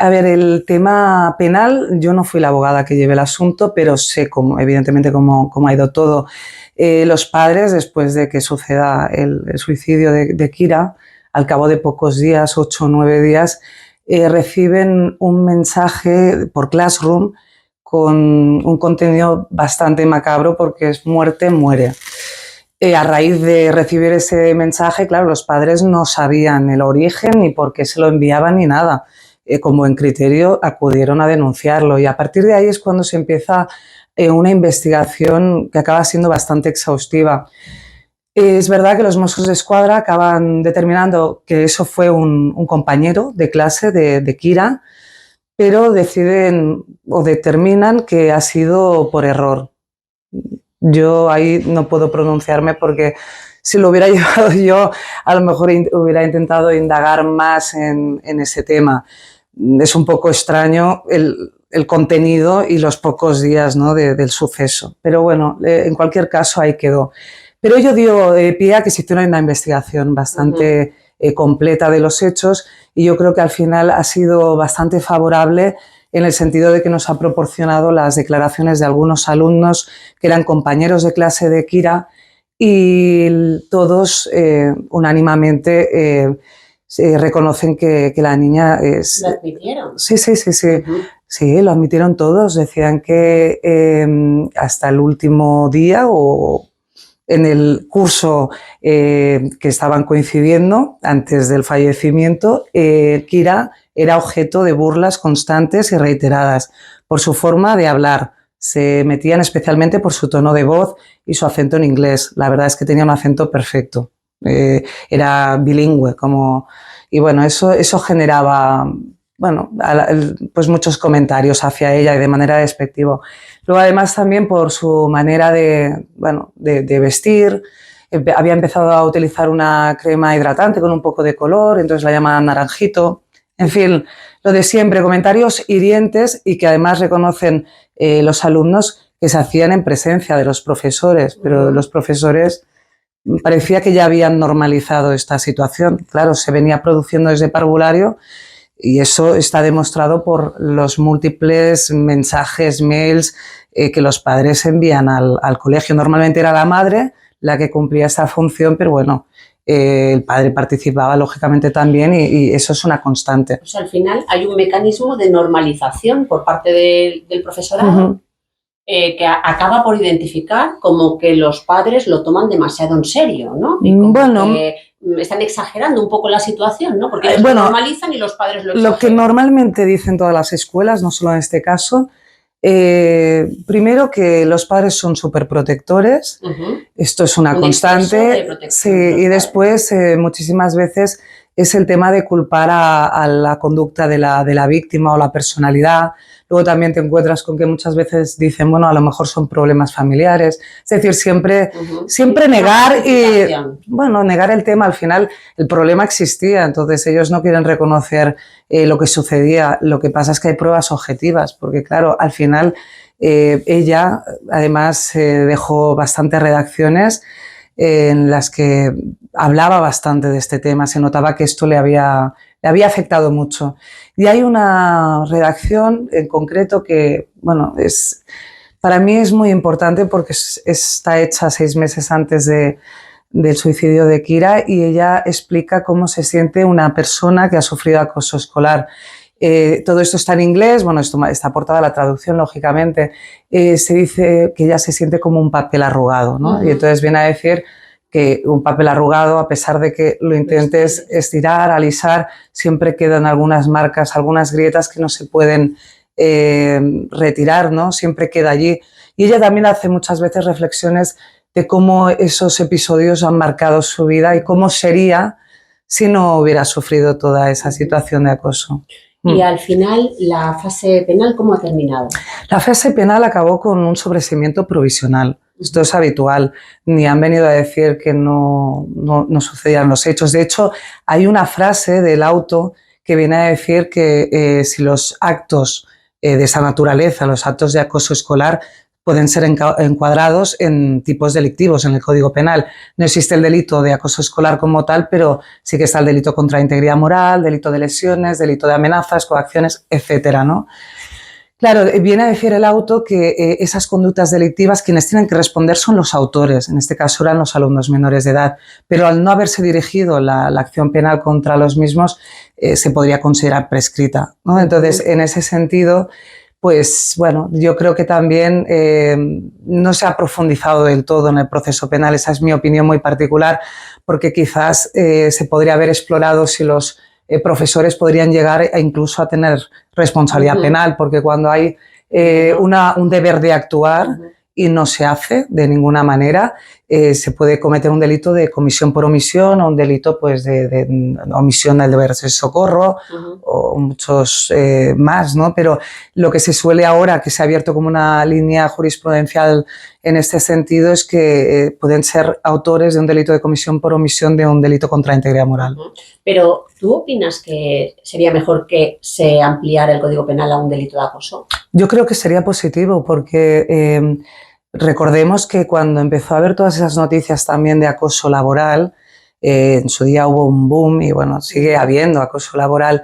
A ver, el tema penal, yo no fui la abogada que llevé el asunto, pero sé evidentemente cómo ha ido todo. Los padres, después de que suceda el suicidio de Kira, al cabo de pocos días, 8 o 9 días, reciben un mensaje por Classroom con un contenido bastante macabro, porque es muerte, muere. A raíz de recibir ese mensaje, claro, los padres no sabían el origen ni por qué se lo enviaban ni nada. Con buen criterio acudieron a denunciarlo, y a partir de ahí es cuando se empieza una investigación que acaba siendo bastante exhaustiva. Es verdad que los Mossos d'Esquadra acaban determinando que eso fue un compañero de clase de Kira, pero deciden o determinan que ha sido por error. Yo ahí no puedo pronunciarme porque si lo hubiera llevado yo, a lo mejor hubiera intentado indagar más en ese tema. Es un poco extraño el contenido y los pocos días, ¿no?, del suceso. Pero bueno, en cualquier caso ahí quedó. Pero ello dio pie a que se hiciera una investigación bastante completa de los hechos y yo creo que al final ha sido bastante favorable en el sentido de que nos ha proporcionado las declaraciones de algunos alumnos que eran compañeros de clase de Kira y todos unánimemente reconocen que la niña es... ¿Lo admitieron? Sí. Sí, lo admitieron todos. Decían que hasta el último día o en el curso que estaban coincidiendo antes del fallecimiento, Kira era objeto de burlas constantes y reiteradas por su forma de hablar. Se metían especialmente por su tono de voz y su acento en inglés. La verdad es que tenía un acento perfecto. Era bilingüe, y bueno, eso generaba, bueno, pues muchos comentarios hacia ella y de manera despectiva. Luego, además, también por su manera de vestir, había empezado a utilizar una crema hidratante con un poco de color, entonces la llamaban naranjito. En fin, lo de siempre, comentarios hirientes y que además reconocen los alumnos que se hacían en presencia de los profesores, pero los profesores parecía que ya habían normalizado esta situación. Claro, se venía produciendo desde parvulario y eso está demostrado por los múltiples mensajes, mails que los padres envían al colegio. Normalmente era la madre la que cumplía esta función, pero bueno, el padre participaba lógicamente también y eso es una constante. O sea, al final hay un mecanismo de normalización por parte del profesorado que acaba por identificar como que los padres lo toman demasiado en serio, ¿no? Y como que están exagerando un poco la situación, ¿no? Porque ellos lo normalizan y los padres lo exageran. Lo que normalmente dicen todas las escuelas, no solo en este caso, primero que los padres son súper protectores, esto es una constante, sí, y después muchísimas veces es el tema de culpar a la conducta de la víctima o la personalidad. Luego también te encuentras con que muchas veces dicen, bueno, a lo mejor son problemas familiares. Es decir, siempre negar negar el tema. Al final el problema existía, entonces ellos no quieren reconocer lo que sucedía. Lo que pasa es que hay pruebas objetivas, porque claro, al final ella además dejó bastantes redacciones en las que hablaba bastante de este tema, se notaba que esto le había afectado mucho. Y hay una redacción en concreto que, bueno, para mí es muy importante porque está hecha 6 meses antes del suicidio de Kira y ella explica cómo se siente una persona que ha sufrido acoso escolar. Todo esto está en inglés, bueno, esto está aportada a la traducción, lógicamente. Se dice que ella se siente como un papel arrugado, ¿no? Y entonces viene a decir que un papel arrugado, a pesar de que lo intentes estirar, alisar, siempre quedan algunas marcas, algunas grietas que no se pueden retirar, ¿no? Siempre queda allí. Y ella también hace muchas veces reflexiones de cómo esos episodios han marcado su vida y cómo sería si no hubiera sufrido toda esa situación de acoso. Y al final, ¿la fase penal cómo ha terminado? La fase penal acabó con un sobreseimiento provisional. Esto es habitual, ni han venido a decir que no sucedían los hechos. De hecho, hay una frase del auto que viene a decir que si los actos de esa naturaleza, los actos de acoso escolar, pueden ser encuadrados en tipos delictivos en el Código Penal. No existe el delito de acoso escolar como tal, pero sí que está el delito contra la integridad moral, delito de lesiones, delito de amenazas, coacciones, etcétera, ¿no? Claro, viene a decir el auto que esas conductas delictivas quienes tienen que responder son los autores, en este caso eran los alumnos menores de edad, pero al no haberse dirigido la acción penal contra los mismos se podría considerar prescrita, ¿no? Entonces, en ese sentido, pues bueno, yo creo que también no se ha profundizado del todo en el proceso penal, esa es mi opinión muy particular, porque quizás se podría haber explorado si los profesores podrían llegar incluso a tener responsabilidad penal, porque cuando hay un deber de actuar y no se hace de ninguna manera, se puede cometer un delito de comisión por omisión o un delito pues, de omisión del deber de socorro o muchos más, ¿no? Pero lo que se suele ahora, que se ha abierto como una línea jurisprudencial en este sentido, es que pueden ser autores de un delito de comisión por omisión de un delito contra la integridad moral. Pero, ¿tú opinas que sería mejor que se ampliara el Código Penal a un delito de acoso? Yo creo que sería positivo porque recordemos que cuando empezó a haber todas esas noticias también de acoso laboral, en su día hubo un boom y bueno, sigue habiendo acoso laboral.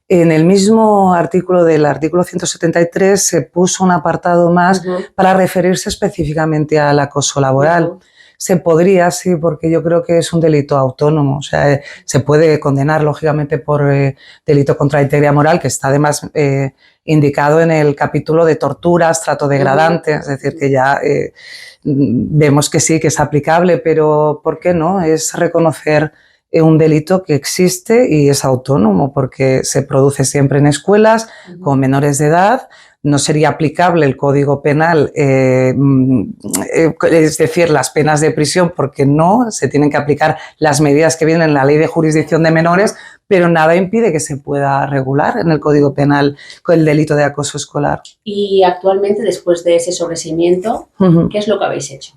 En el mismo artículo del artículo 173 se puso un apartado más para referirse específicamente al acoso laboral. Se podría, sí, porque yo creo que es un delito autónomo. O sea, se puede condenar, lógicamente, por delito contra la integridad moral, que está además indicado en el capítulo de torturas, trato degradante, es decir, que ya vemos que sí, que es aplicable, pero ¿por qué no? Es reconocer un delito que existe y es autónomo, porque se produce siempre en escuelas con menores de edad. No sería aplicable el Código Penal, es decir, las penas de prisión, porque no, se tienen que aplicar las medidas que vienen en la Ley de Jurisdicción de Menores, pero nada impide que se pueda regular en el Código Penal con el delito de acoso escolar. Y actualmente, después de ese sobreseimiento, ¿qué es lo que habéis hecho?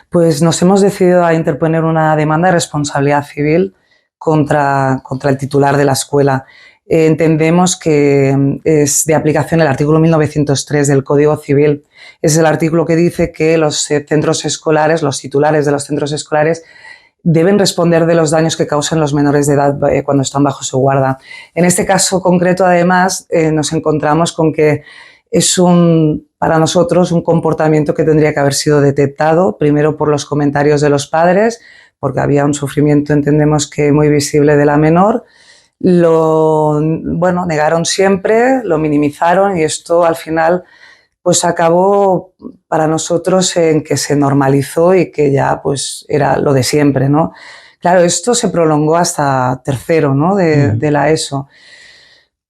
Pues nos hemos decidido a interponer una demanda de responsabilidad civil contra el titular de la escuela. Entendemos que es de aplicación el artículo 1903 del Código Civil. Es el artículo que dice que los centros escolares, los titulares de los centros escolares, deben responder de los daños que causan los menores de edad cuando están bajo su guarda. En este caso concreto, además, nos encontramos con que es para nosotros un comportamiento que tendría que haber sido detectado, primero por los comentarios de los padres, porque había un sufrimiento, entendemos que muy visible de la menor. Lo negaron siempre, lo minimizaron y esto al final pues acabó para nosotros en que se normalizó y que ya pues era lo de siempre, ¿no? Claro, esto se prolongó hasta tercero, ¿no? de la ESO.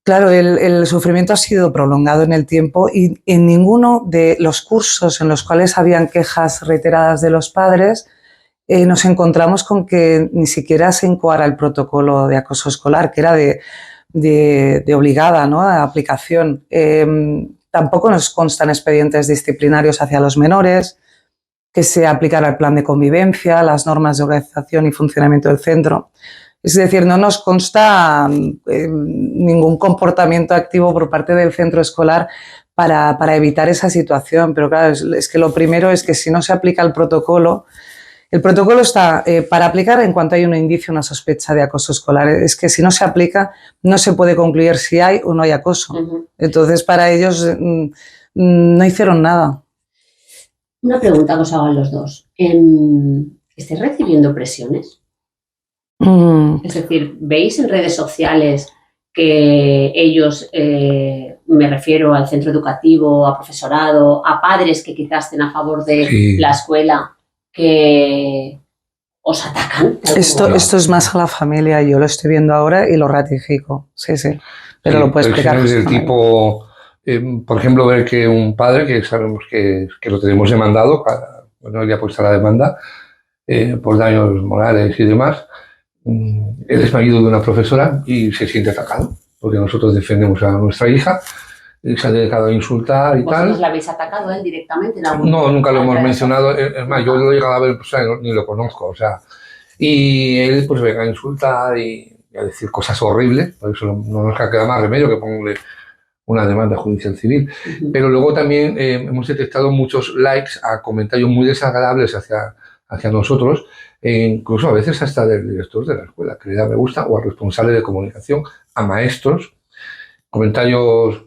Claro, el sufrimiento ha sido prolongado en el tiempo y en ninguno de los cursos en los cuales habían quejas reiteradas de los padres nos encontramos con que ni siquiera se incoara el protocolo de acoso escolar, que era de obligada, ¿no?, aplicación. Tampoco nos constan expedientes disciplinarios hacia los menores, que se aplicara el plan de convivencia, las normas de organización y funcionamiento del centro. Es decir, no nos consta ningún comportamiento activo por parte del centro escolar para evitar esa situación. Pero claro, es que lo primero es que si no se aplica el protocolo está para aplicar en cuanto hay un indicio, una sospecha de acoso escolar. Es que si no se aplica, no se puede concluir si hay o no hay acoso. Entonces, para ellos no hicieron nada. Una pregunta que os hago a los dos. ¿Estáis recibiendo presiones? Es decir, ¿veis en redes sociales que ellos, me refiero al centro educativo, a profesorado, a padres que quizás estén a favor de la escuela, que os atacan? Esto es más a la familia, yo lo estoy viendo ahora y lo ratifico, sí, pero lo puedes explicar. Es del tipo, por ejemplo, ver que un padre, que sabemos que lo tenemos demandado, no le ha puesto la demanda por daños morales y demás, él es marido de una profesora y se siente atacado, porque nosotros defendemos a nuestra hija, se ha dedicado a insultar y tal. ¿Vosotros la habéis atacado a él directamente? No, nunca lo hemos mencionado, es más, yo lo he llegado a ver, pues, ni lo conozco, o sea, y él pues venga a insultar y a decir cosas horribles, por eso no nos queda más remedio que ponerle una demanda judicial civil. Pero luego también hemos detectado muchos likes a comentarios muy desagradables hacia nosotros, incluso a veces hasta del director de la escuela, que le da me gusta, o al responsable de comunicación, a maestros, comentarios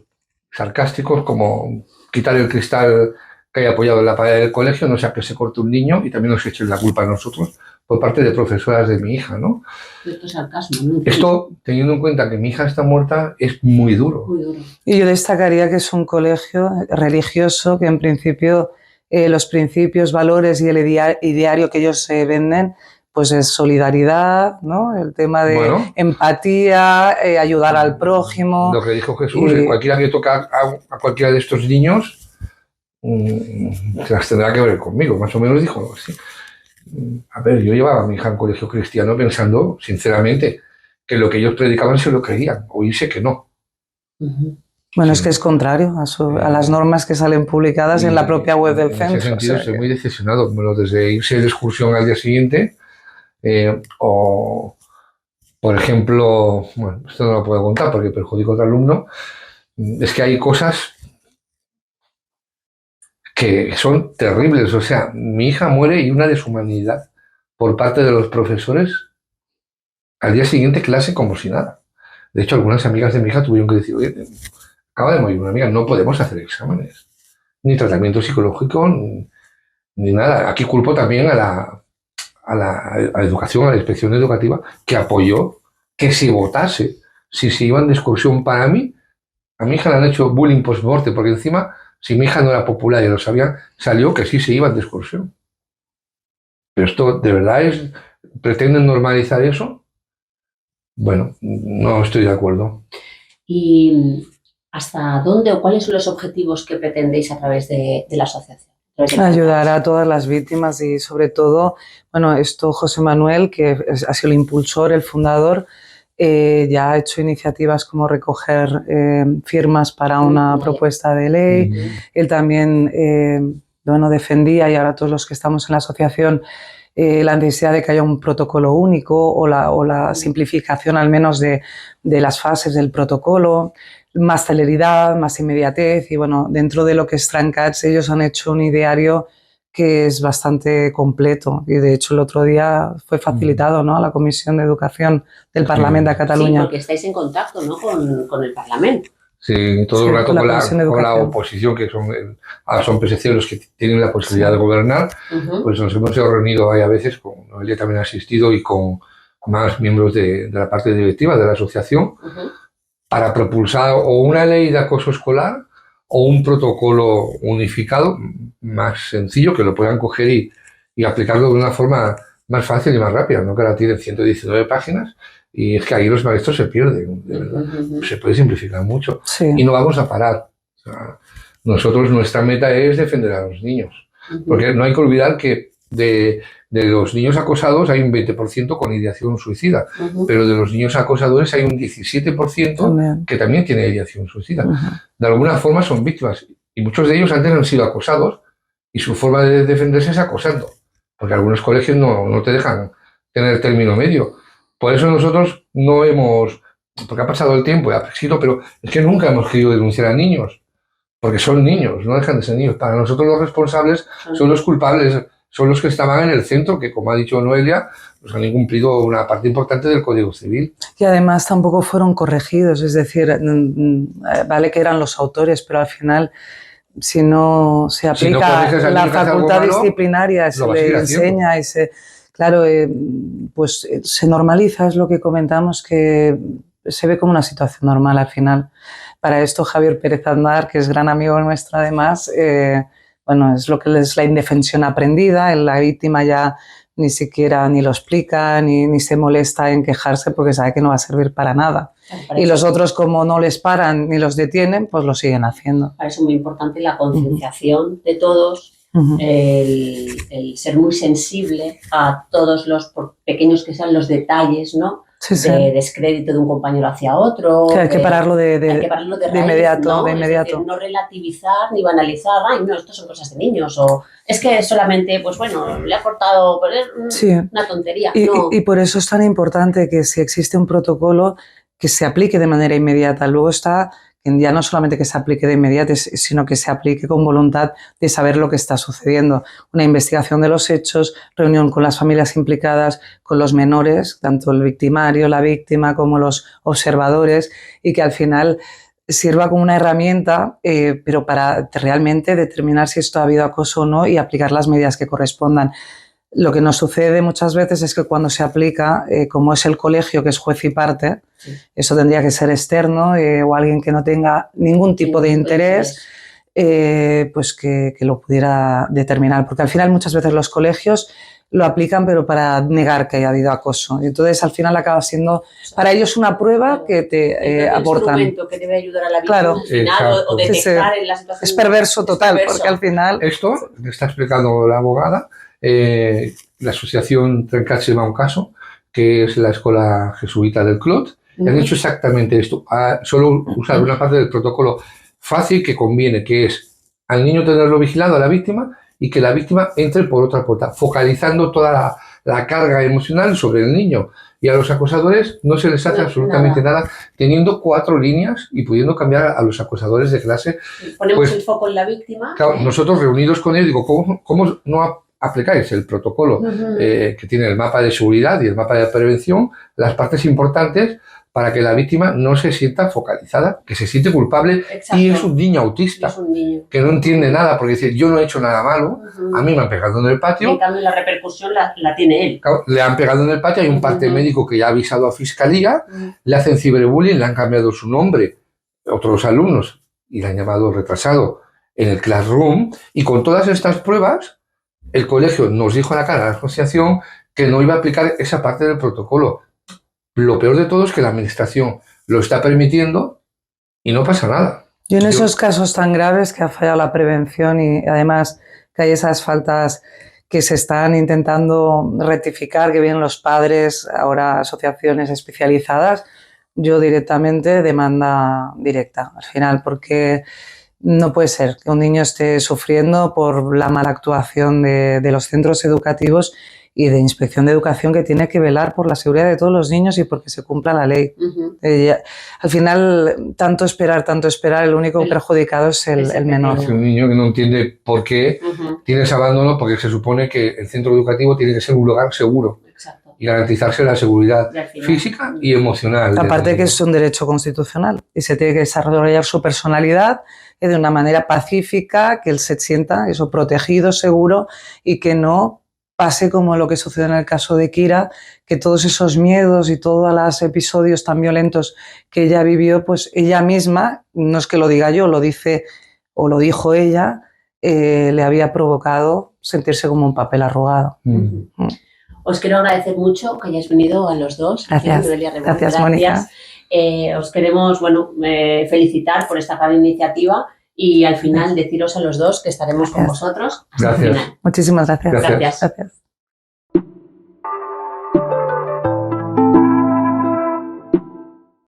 sarcásticos como quitar el cristal que hay apoyado en la pared del colegio, no sea que se corte un niño, y también nos echen la culpa a nosotros por parte de profesoras de mi hija, ¿no? Esto es sarcasmo, ¿no? Esto, teniendo en cuenta que mi hija está muerta, es muy duro. Muy duro. Y yo destacaría que es un colegio religioso que en principio los principios, valores y el ideario que ellos venden pues es solidaridad, ¿no? El tema de empatía, ayudar al prójimo. Lo que dijo Jesús, cualquiera que toca a cualquiera de estos niños, se las tendrá que ver conmigo, más o menos dijo así. A ver, yo llevaba a mi hija a un colegio cristiano pensando, sinceramente, que lo que ellos predicaban se lo creían, hoy sé que no. Bueno, Sí. es que es contrario a las normas que salen publicadas en la propia web del centro. En ese sentido o sea estoy que- muy decepcionado, bueno, desde irse de excursión al día siguiente, o, por ejemplo, bueno, esto no lo puedo contar porque perjudico a otro alumno, es que hay cosas que son terribles, o sea, mi hija muere y una deshumanidad por parte de los profesores al día siguiente clase como si nada. De hecho, algunas amigas de mi hija tuvieron que decir, oye, acaba de morir una amiga, no podemos hacer exámenes, ni tratamiento psicológico, ni nada. Aquí culpo también a la educación, a la inspección educativa, que apoyó que se votase si se iban de excursión. Para mí, a mi hija le han hecho bullying post-morte, porque encima, si mi hija no era popular y lo sabían, salió que sí se iban de excursión. Pero esto, ¿de verdad pretenden normalizar eso? Bueno, no estoy de acuerdo. ¿Y hasta dónde o cuáles son los objetivos que pretendéis a través de la asociación? Ayudar a todas las víctimas y sobre todo, bueno, esto José Manuel, que ha sido el impulsor, el fundador, ya ha hecho iniciativas como recoger firmas para una propuesta de ley. Él también, bueno, defendía, y ahora todos los que estamos en la asociación, la necesidad de que haya un protocolo único o la simplificación al menos de las fases del protocolo, más celeridad, más inmediatez y bueno, dentro de lo que es Trancats ellos han hecho un ideario que es bastante completo y de hecho el otro día fue facilitado, ¿no?, a la Comisión de Educación del Parlamento de Cataluña. Sí, porque estáis en contacto, ¿no?, con el Parlamento. Sí, todo Sí, el rato con la oposición, que son PSC los que tienen la posibilidad de gobernar, pues nos hemos reunido ahí a veces, con Noelia también ha asistido y con más miembros de la parte directiva de la asociación, para propulsar o una ley de acoso escolar o un protocolo unificado más sencillo que lo puedan coger y aplicarlo de una forma más fácil y más rápida, no que ahora tienen 119 páginas y es que ahí los maestros se pierden, de verdad. Se puede simplificar mucho y no vamos a parar. O sea, nosotros, nuestra meta es defender a los niños, porque no hay que olvidar que de los niños acosados hay un 20% con ideación suicida, pero de los niños acosadores hay un 17% que también tiene ideación suicida. De alguna forma son víctimas y muchos de ellos antes han sido acosados y su forma de defenderse es acosando, porque algunos colegios no te dejan tener término medio. Por eso nosotros no hemos, porque ha pasado el tiempo y ha sido, pero es que nunca hemos querido denunciar a niños, porque son niños, no dejan de ser niños. Para nosotros los responsables son los culpables, son los que estaban en el centro, que como ha dicho Noelia, pues han incumplido una parte importante del Código Civil. Y además tampoco fueron corregidos, es decir, vale que eran los autores, pero al final, si no se aplica la facultad disciplinaria, se le enseña y claro, pues se normaliza, es lo que comentamos, que se ve como una situación normal al final. Para esto Javier Pérez Aznar, que es gran amigo nuestro además, bueno, es lo que es la indefensión aprendida, la víctima ya ni siquiera ni lo explica, ni se molesta en quejarse porque sabe que no va a servir para nada. Y los otros, como no les paran ni los detienen, pues lo siguen haciendo. Para eso es muy importante la concienciación de todos, el ser muy sensible a todos los, por pequeños que sean los detalles, ¿no? De descrédito de un compañero hacia otro. Que hay que pararlo de raíz, inmediato, ¿no? de inmediato. Es decir, no relativizar ni banalizar, ay, no, esto son cosas de niños, o es que solamente, pues bueno, le ha cortado, pues, una tontería. Y por eso es tan importante que si existe un protocolo, que se aplique de manera inmediata. Luego está ya no solamente que se aplique de inmediato, sino que se aplique con voluntad de saber lo que está sucediendo. Una investigación de los hechos, reunión con las familias implicadas, con los menores, tanto el victimario, la víctima, como los observadores, y que al final sirva como una herramienta, pero para realmente determinar si esto ha habido acoso o no y aplicar las medidas que correspondan. Lo que nos sucede muchas veces es que cuando se aplica, como es el colegio que es juez y parte, eso tendría que ser externo o alguien que no tenga ningún tipo de interés, pues que lo pudiera determinar. Porque al final muchas veces los colegios lo aplican, pero para negar que haya habido acoso. Y entonces, al final, acaba siendo para ellos una prueba que te aportan. Un instrumento que debe ayudar a la víctima Claro. al final, o detectar Sí. en la situación. Es perverso total, perverso. porque al final... Esto le está explicando la abogada. La asociación Trencats va un caso, que es la escuela jesuita del Clot, y han hecho exactamente esto. Solo usar una parte del protocolo fácil que conviene, que es al niño tenerlo vigilado, a la víctima, y que la víctima entre por otra puerta, focalizando toda la carga emocional sobre el niño. Y a los acosadores no se les hace absolutamente nada, teniendo 4 líneas y pudiendo cambiar a los acosadores de clase. Ponemos Pues, el foco en la víctima. Claro, nosotros reunidos con él, digo, ¿cómo no aplicáis el protocolo que tiene el mapa de seguridad y el mapa de prevención, las partes importantes para que la víctima no se sienta focalizada, que se siente culpable? Exacto. Y es un niño autista, Es un niño que no entiende nada, porque dice, yo no he hecho nada malo, a mí me han pegado en el Y patio. en cambio la repercusión la tiene él. Claro, le han pegado en el patio, hay un parte médico que ya ha avisado a Fiscalía, le hacen ciberbullying, le han cambiado su nombre, otros alumnos, y le han llamado retrasado en el classroom, y con todas estas pruebas, el colegio nos dijo a la cara a la asociación que no iba a aplicar esa parte del protocolo. Lo peor de todo es que la administración lo está permitiendo y no pasa nada. Yo en esos casos tan graves que ha fallado la prevención y además que hay esas faltas que se están intentando rectificar, que vienen los padres, ahora asociaciones especializadas, yo directamente demanda directa al final, porque no puede ser que un niño esté sufriendo por la mala actuación de los centros educativos y de Inspección de Educación, que tiene que velar por la seguridad de todos los niños y porque se cumpla la ley. Al final, tanto esperar, el único perjudicado es el menor. Es un niño que no entiende por qué tiene ese abandono, porque se supone que el centro educativo tiene que ser un lugar seguro. Exacto. Y garantizarse la seguridad física y emocional. Aparte que es un derecho constitucional y se tiene que desarrollar su personalidad de una manera pacífica, que él se sienta eso protegido, seguro, y que no pase como lo que sucedió en el caso de Kira, que todos esos miedos y todos los episodios tan violentos que ella vivió, pues ella misma, no es que lo diga yo, lo dice o lo dijo ella, le había provocado sentirse como un papel arrugado. Os quiero agradecer mucho que hayáis venido a los dos. Gracias, gracias Mónica. Os queremos felicitar por esta gran iniciativa y al final deciros a los dos que estaremos con vosotros. Gracias. Muchísimas gracias. Gracias.